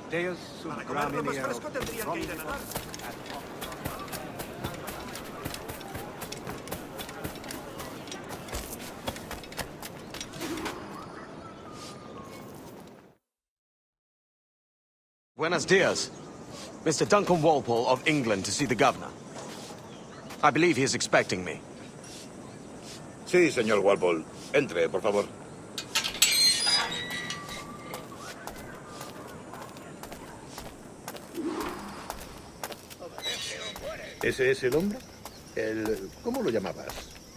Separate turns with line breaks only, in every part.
Deus sub
Para comerlo más
gramineo
fresco tendrían que ir a nadar.
Buenos dias. Mr. Duncan Walpole of England to see the governor. I believe he is expecting me.
Sí, señor Walpole. Entre, por favor. ¿Ese es el hombre? ¿Cómo lo llamabas?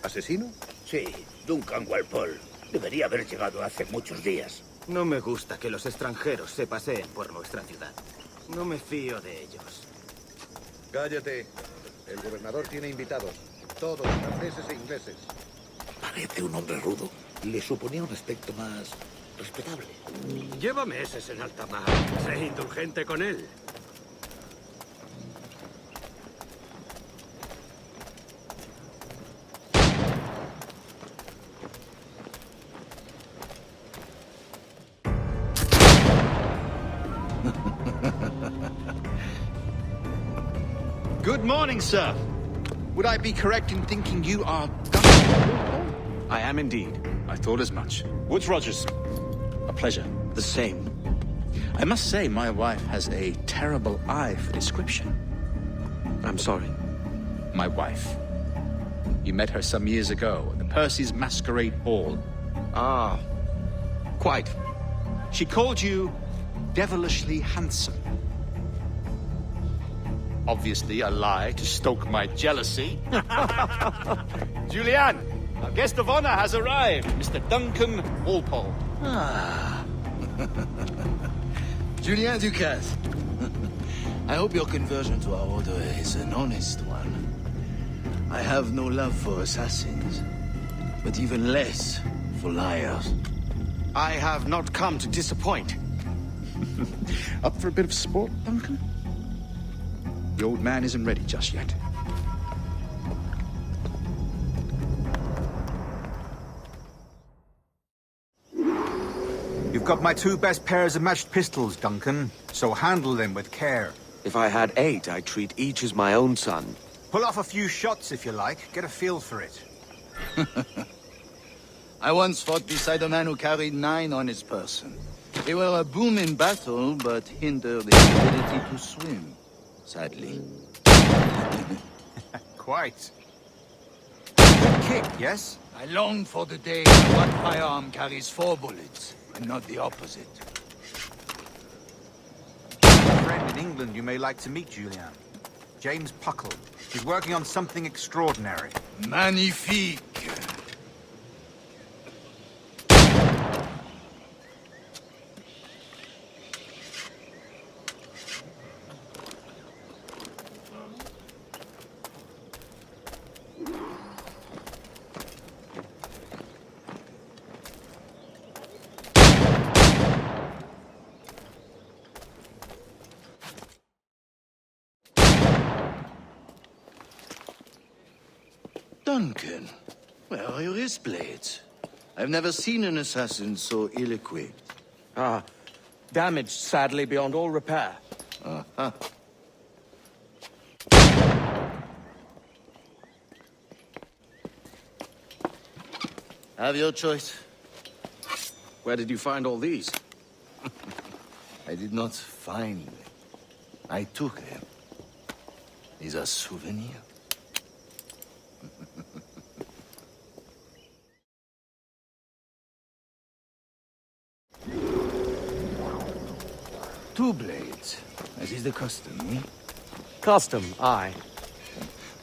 ¿Asesino?
Sí, Duncan Walpole. Debería haber llegado hace muchos días.
No me gusta que los extranjeros se paseen por nuestra ciudad. No me fío de ellos.
Cállate. El gobernador tiene invitados. Todos franceses e ingleses.
Parece un hombre rudo. Le suponía un aspecto más respetable.
Lleva meses en alta mar. Sé indulgente con él.
Good morning, sir. Would I be correct in thinking you are Duncan?
I am indeed.
I thought as much. Woods Rogers. A pleasure.
The same.
I must say, my wife has a terrible eye for description.
I'm sorry.
My wife. You met her some years ago at the Percy's Masquerade Ball.
Ah, quite.
She called you devilishly handsome. Obviously a lie to stoke my jealousy. Julianne, our guest of honor has arrived, Mr. Duncan Walpole.
Ah. Julien Ducasse. I hope your conversion to our order is an honest one. I have no love for assassins, but even less for liars.
I have not come to disappoint.
Up for a bit of sport, Duncan? The old man isn't ready just yet.
You've got my two best pairs of matched pistols, Duncan, so handle them with care.
If I had 8, I'd treat each as my own son.
Pull off a few shots if you like. Get a feel for it.
I once fought beside a man who carried 9 on his person. They were a boom in battle, but hindered his ability to swim, sadly.
Quite. Good kick, yes?
I long for the day when one firearm carries 4 bullets, and not the opposite.
A friend in England you may like to meet, Julian. James Puckle. He's working on something extraordinary.
Magnifique! Duncan, where are your wrist blades? I've never seen an assassin so ill-equipped.
Ah, damaged sadly beyond all repair.
Uh-huh. Have your choice.
Where did you find all these?
I did not find them. I took them. These are souvenirs. Two blades, as is the custom, eh?
Custom, aye.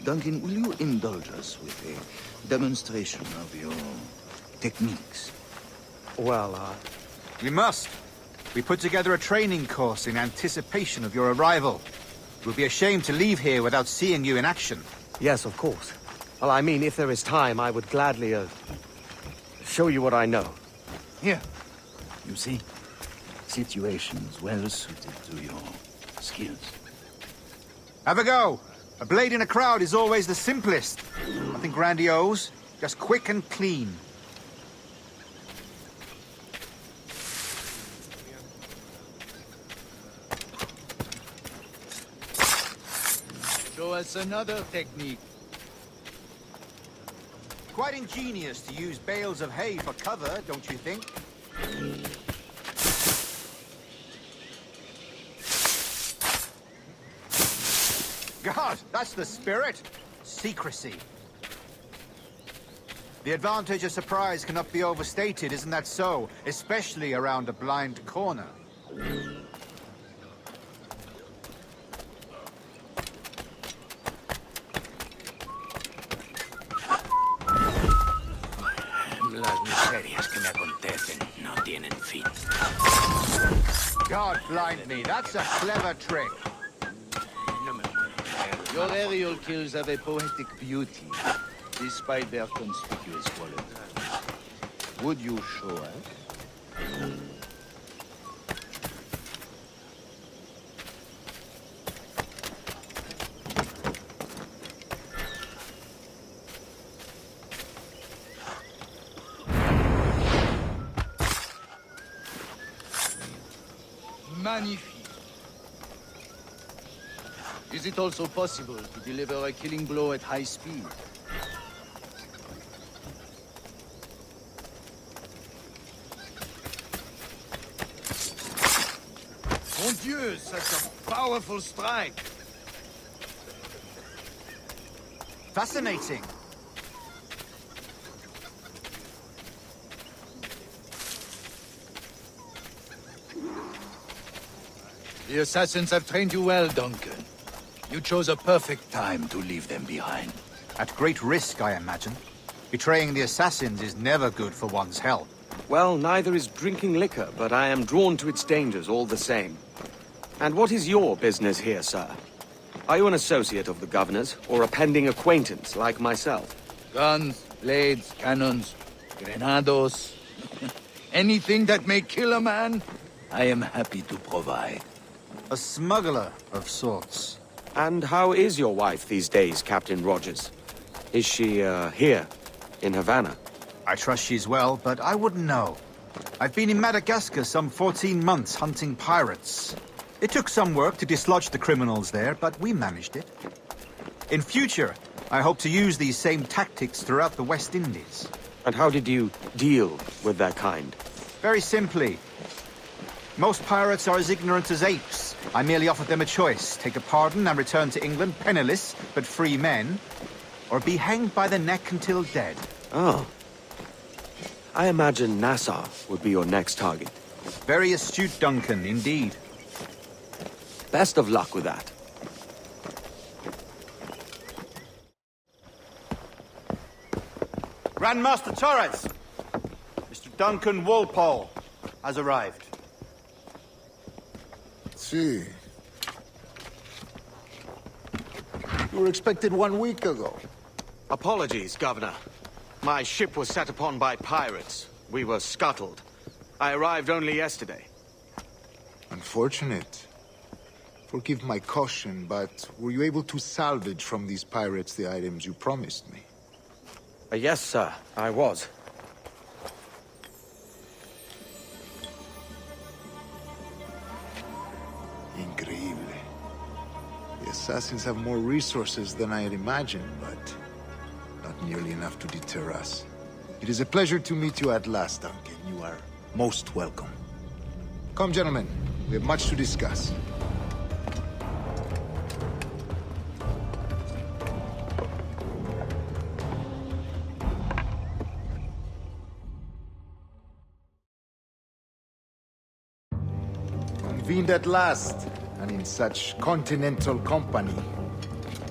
Duncan, will you indulge us with a demonstration of your techniques?
Well,
We must. We put together a training course in anticipation of your arrival. It would be a shame to leave here without seeing you in action.
yes, of course. Well, I mean, if there is time, I would gladly, show you what I know.
Here. You see? Situations well suited to your skills.
Have a go. A blade in a crowd is always the simplest. Nothing grandiose, just quick and clean.
us another technique.
Quite ingenious to use bales of hay for cover, don't you think? God, that's the spirit. Secrecy. The advantage of surprise cannot be overstated, isn't that so? Especially around a blind corner.
Las miserias que me acontecen no tienen fin.
God blind me, that's a clever trick.
Your aerial kills have a poetic beauty, despite their conspicuous quality. Would you show us? Magnifique. Is it also possible to deliver a killing blow at high speed? Mon Dieu, such a powerful strike!
Fascinating.
The assassins have trained you well, Duncan. You chose a perfect time to leave them behind.
At great risk, I imagine. Betraying the assassins is never good for one's health.
Well, neither is drinking liquor, but I am drawn to its dangers all the same. And what is your business here, sir? Are you an associate of the governor's, or a pending acquaintance like myself?
Guns, blades, cannons, grenados. Anything that may kill a man, I am happy to provide.
A smuggler of sorts.
And how is your wife these days, Captain Rogers? Is she, here, in Havana?
I trust she's well, but I wouldn't know. I've been in Madagascar some 14 months hunting pirates. It took some work to dislodge the criminals there, but we managed it. In future, I hope to use these same tactics throughout the West Indies.
And how did you deal with that kind?
Very simply. Most pirates are as ignorant as apes. I merely offered them a choice. Take a pardon and return to England penniless, but free men. Or be hanged by the neck until dead.
Oh. I imagine Nassau would be your next target.
Very astute, Duncan, indeed.
Best of luck with that.
Grandmaster Torres! Mr. Duncan Walpole has arrived.
See. You were expected 1 week ago.
Apologies, Governor. My ship was set upon by pirates. We were scuttled. I arrived only yesterday.
Unfortunate. Forgive my caution, but were you able to salvage from these pirates the items you promised me?
Yes, sir, I was.
Increíble. The assassins have more resources than I had imagined, but not nearly enough to deter us. It is a pleasure to meet you at last, Duncan. You are most welcome. Come, gentlemen. We have much to discuss. Convened at last, and in such continental company.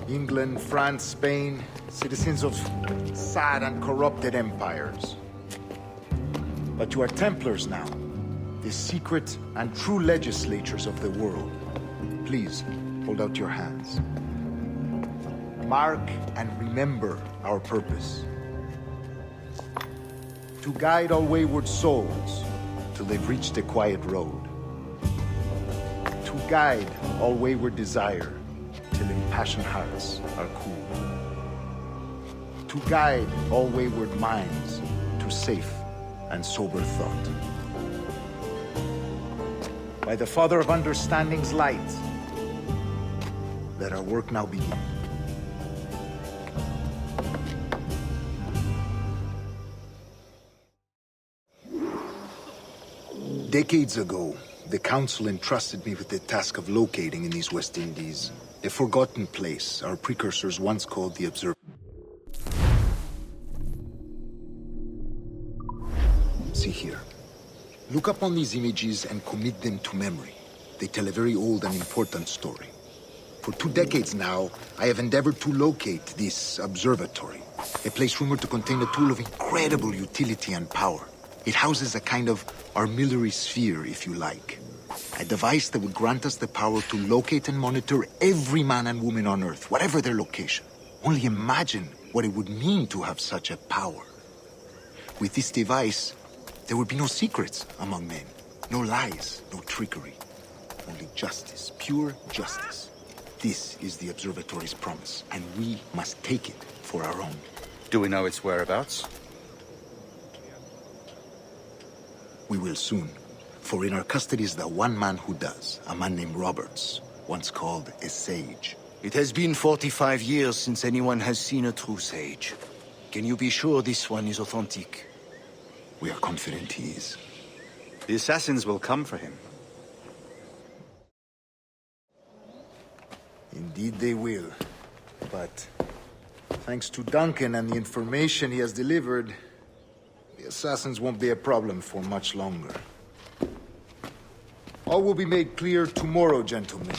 England, France, Spain, citizens of sad and corrupted empires. But you are Templars now, the secret and true legislators of the world. Please, hold out your hands. Mark and remember our purpose. To guide all wayward souls till they've reached the quiet road. To guide all wayward desire till impassioned hearts are cool. To guide all wayward minds to safe and sober thought. By the Father of Understanding's light, let our work now begin. Decades ago, the Council entrusted me with the task of locating in these West Indies a forgotten place our precursors once called the Observer. See here. Look upon these images and commit them to memory. They tell a very old and important story. For 2 decades now, I have endeavored to locate this observatory, a place rumored to contain a tool of incredible utility and power. It houses a kind of armillary sphere, if you like. A device that would grant us the power to locate and monitor every man and woman on Earth, whatever their location. Only imagine what it would mean to have such a power. With this device, there would be no secrets among men, no lies, no trickery. Only justice, pure justice. This is the observatory's promise, and we must take it for our own.
Do we know its whereabouts?
We will soon, for in our custody is the one man who does, a man named Roberts, once called a sage.
It has been 45 years since anyone has seen a true sage. Can you be sure this one is authentic?
We are confident he is.
The assassins will come for him.
Indeed they will. But thanks to Duncan and the information he has delivered, the assassins won't be a problem for much longer. All will be made clear tomorrow, gentlemen,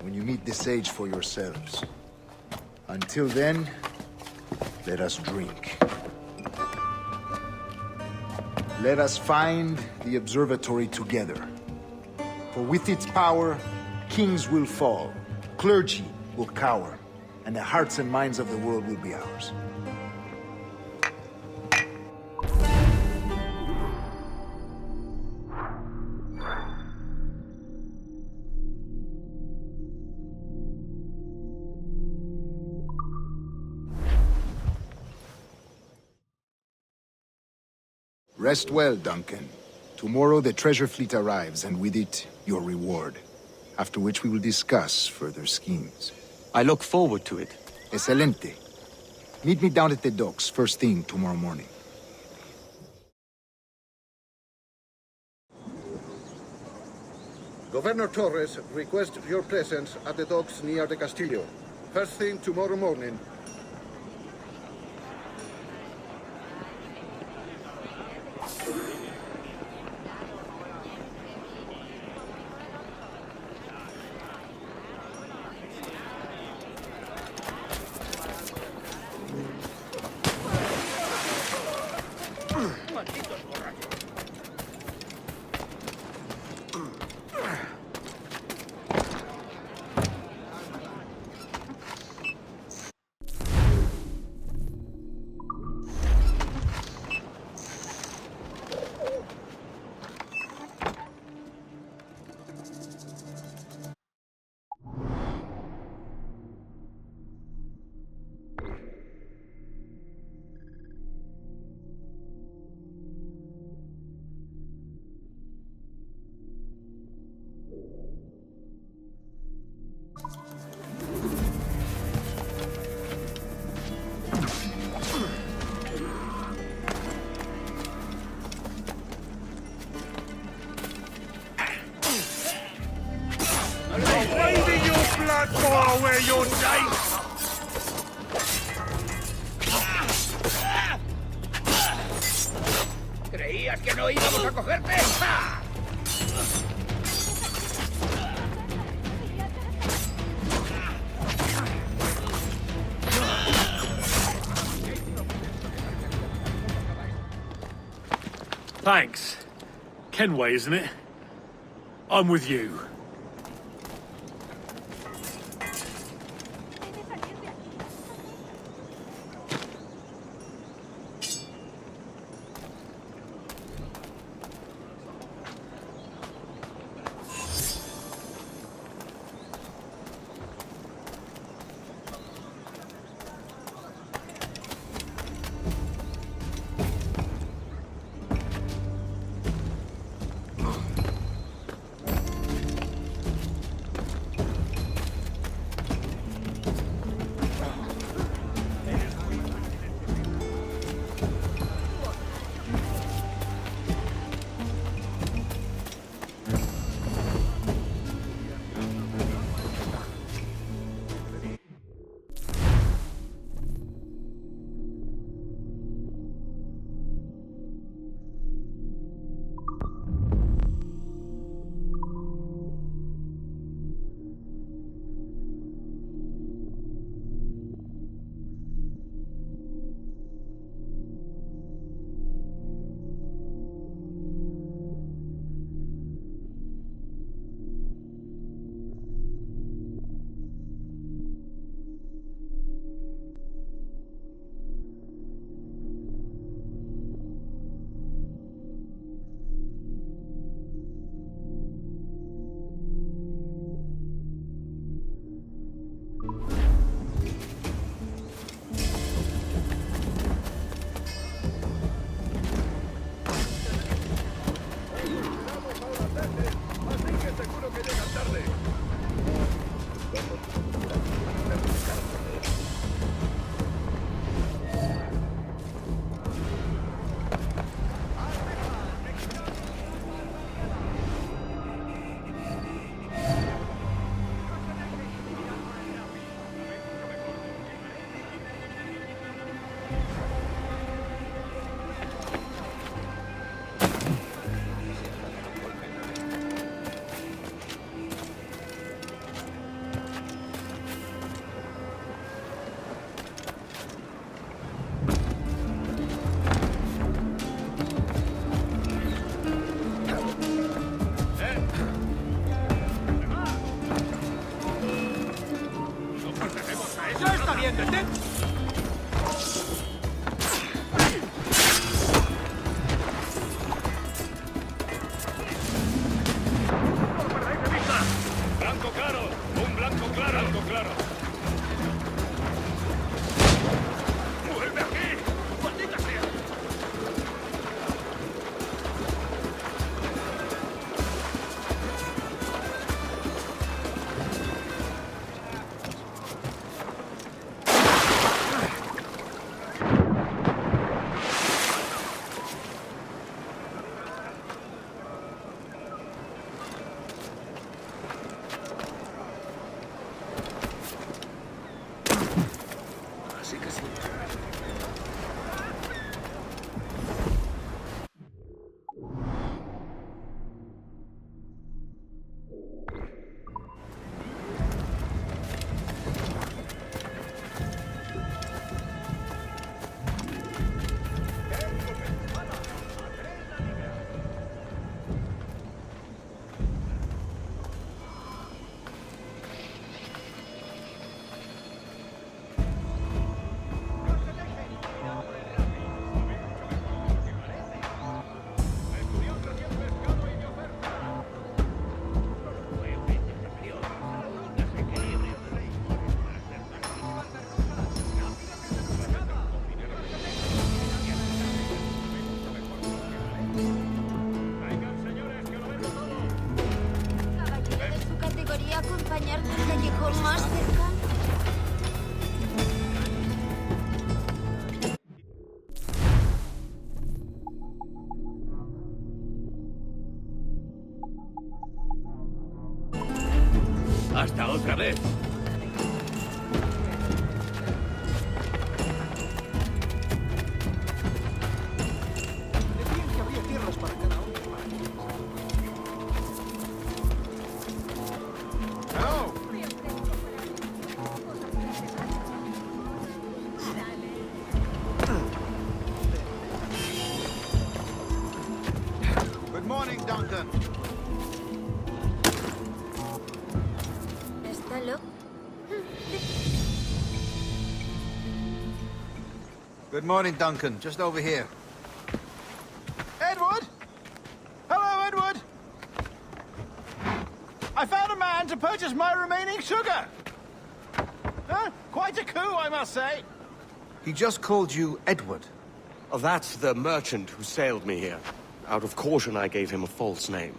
when you meet the sage for yourselves. Until then, let us drink. Let us find the observatory together. For with its power, kings will fall, clergy will cower, and the hearts and minds of the world will be ours. Rest well, Duncan. Tomorrow the treasure fleet arrives, and with it, your reward. After which we will discuss further schemes.
I look forward to it.
Excelente. Meet me down at the docks first thing tomorrow morning.
Governor Torres requests your presence at the docks near the Castillo. First thing tomorrow morning.
¿Creías que no íbamos a cogerte? ¡Ja!
Thanks. Kenway, isn't it? I'm with you.
vez.
Hello. Good morning, Duncan.
¿Está loco?
Good morning, Duncan. Just over here. Edward? Hello, Edward. I found a man to purchase my remaining sugar. Quite a coup, I must say. He just called you Edward.
Oh, that's the merchant who sailed me here. Out of caution, I gave him a false name.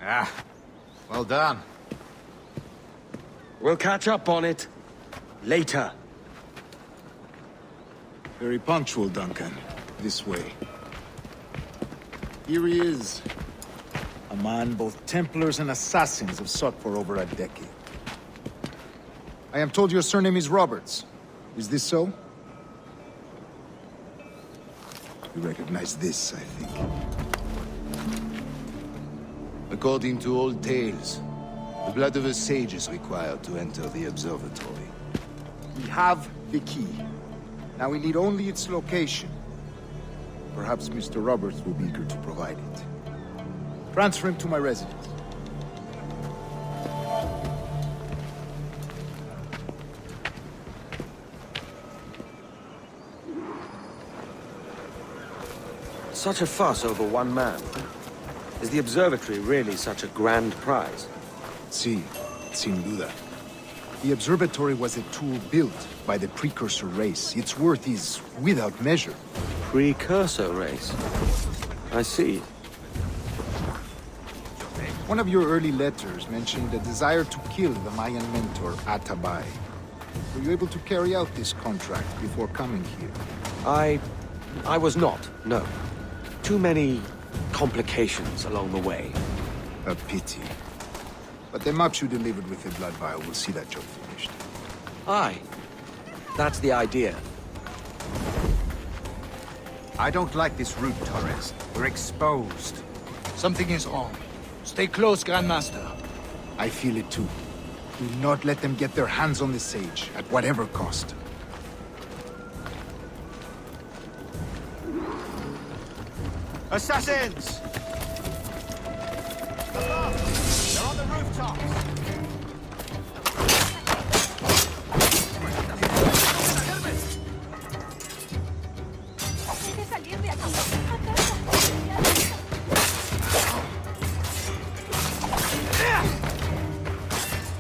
Ah, well done.
We'll catch up on it later.
Very punctual, Duncan. This way. Here he is. A man both Templars and Assassins have sought for over a decade. I am told your surname is Roberts. Is this so? You recognize this, I think.
According to old tales, the blood of a sage is required to enter the observatory.
We have the key. Now we need only its location. Perhaps Mr. Roberts will be eager to provide it. Transfer him to my residence.
Such a fuss over one man. Is the observatory really such a grand prize?
Sí, sin duda. The observatory was a tool built by the precursor race. Its worth is without measure.
Precursor race. I see.
One of your early letters mentioned a desire to kill the Mayan mentor, Atabay. Were you able to carry out this contract before coming here?
I was not, no. Too many complications along the way.
A pity. But the maps you delivered with the blood vial will see that job finished.
Aye. That's the idea.
I don't like this route, Torres. We're exposed.
Something is wrong. Stay close, Grandmaster.
I feel it too. Do not let them get their hands on the sage, at whatever cost.
Assassins! Above! They're on the rooftops!
Hay que salir de aquí.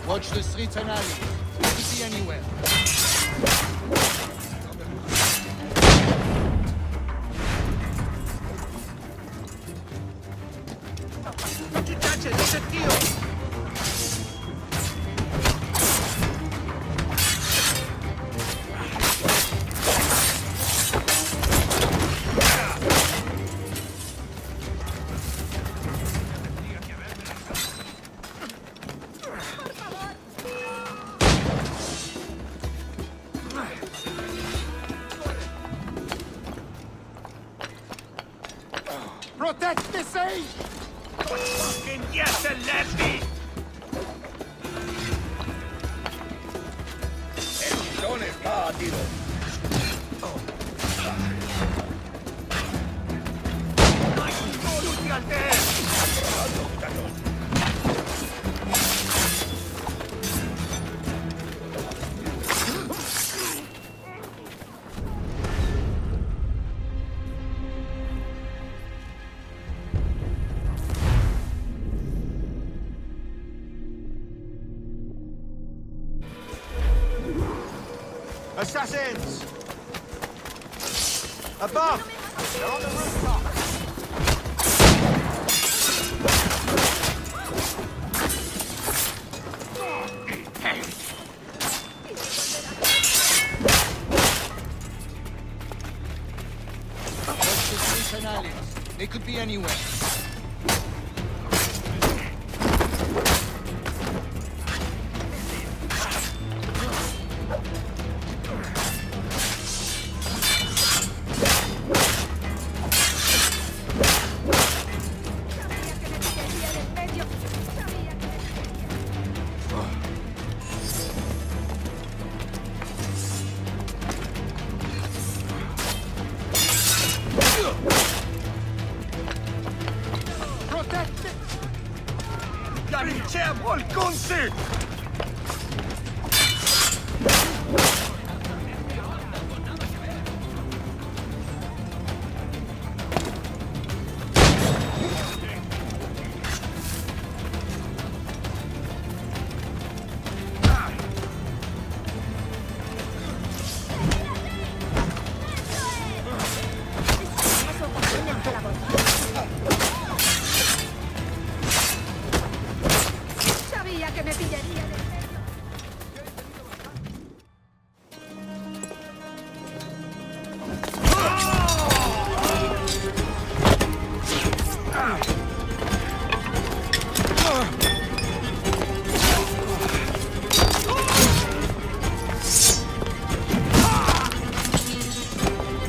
Watch the streets and alleys. You can see anywhere.
Protect the sage!
Fucking yes, Lefty! El pitón está abatido.
Assassins! Above! They're on the rooftops!
Watch the streets and alleys. They could be anywhere.
¡Al conce!
Sabía que me pillaría de cerca.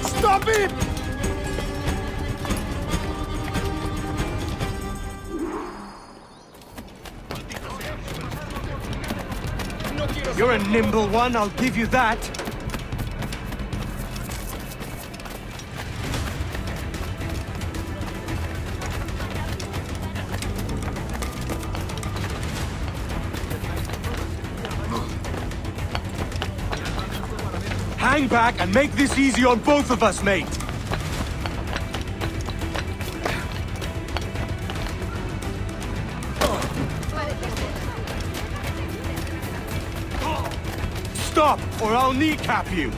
Stop it!
You're a nimble one, I'll give you that. Hang back and make this easy on both of us, mate. Stop, or I'll kneecap you.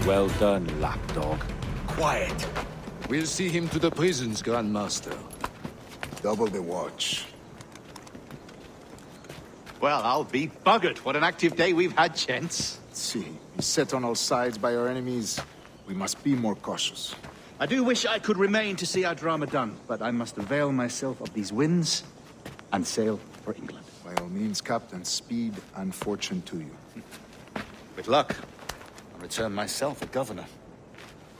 Well done, lapdog.
Quiet. We'll see him to the prisons, Grandmaster.
Double the watch.
Well, I'll be buggered. What an active day we've had, gents.
See, beset on all sides by our enemies, we must be more cautious.
I do wish I could remain to see our drama done, but I must avail myself of these winds and sail for England.
By all means, Captain, speed and fortune to you.
With luck, I'll return myself a governor.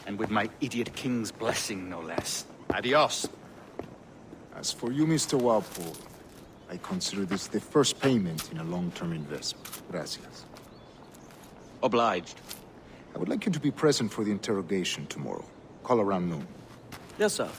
And with my idiot king's blessing, no less. Adios.
As for you, Mr. Walpole, I consider this the first payment in a long-term investment. Gracias.
Obliged.
I would like you to be present for the interrogation tomorrow. Call around noon.
Yes, sir.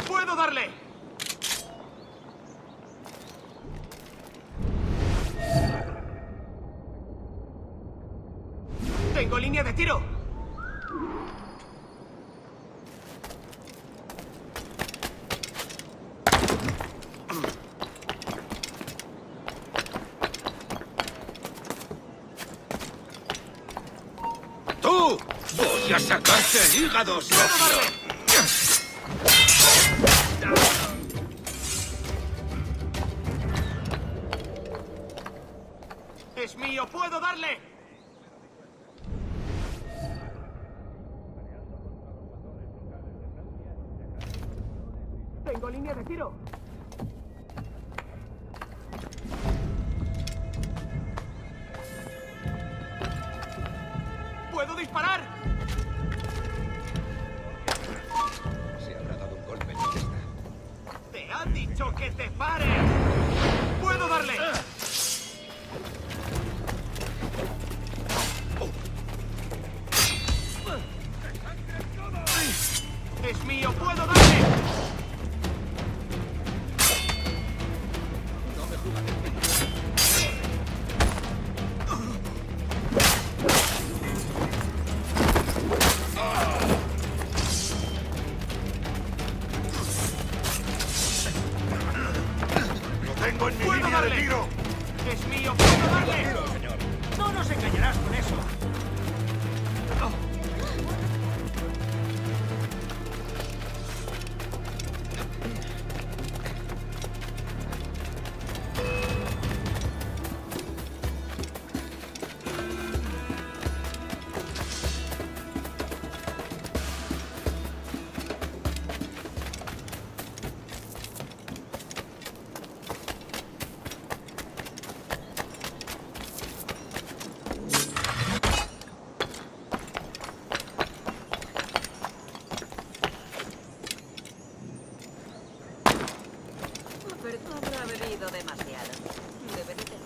¡Puedo darle! ¡Tengo línea de tiro!
¡Tú! ¡Voy a sacarte el hígado, socio!
¡Es mío! ¡Puedo darle! ¡Tengo línea de tiro! disparar!
Se habrá dado un golpe en la testa.
¡Te han dicho que te pares! ¡Puedo darle! ¡Es mío! ¡Puedo darle!
¡Lo tengo en mi
¡Puedo
línea de
darle!
tiro!
¡Es mío! ¡Puedo darle!
Tiro, señor.
¡No nos engañarás con eso!
Pero habrá bebido demasiado. Debería tener.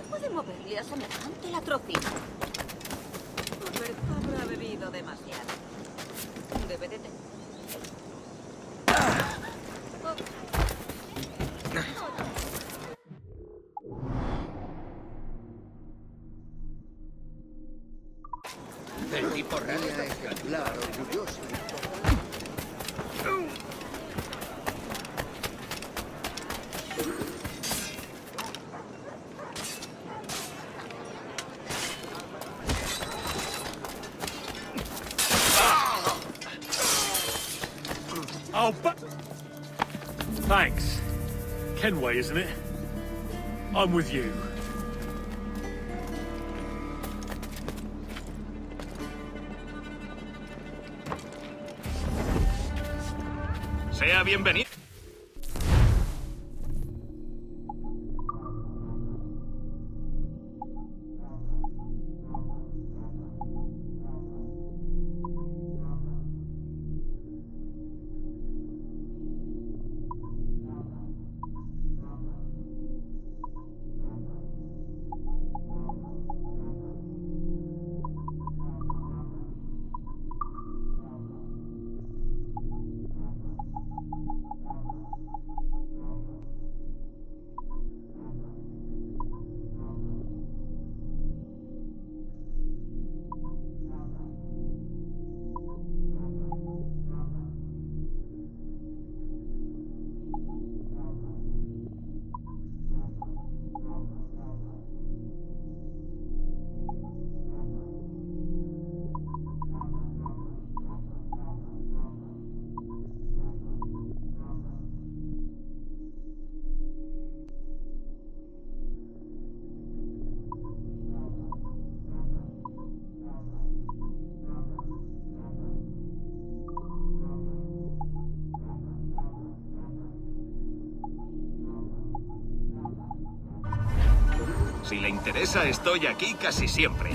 ¿Puede moverle a semejante latrocina? Pero habrá bebido demasiado. Debe de tener.
El tipo real está ejemplar, orgulloso.
Oh, but... Thanks. Kenway, isn't it? I'm with you.
Sea bienvenido. Si le interesa, estoy aquí casi siempre.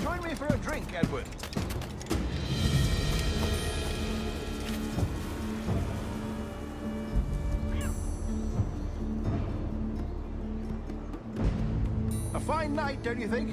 Join me for a drink, Edward. A fine night, don't you think?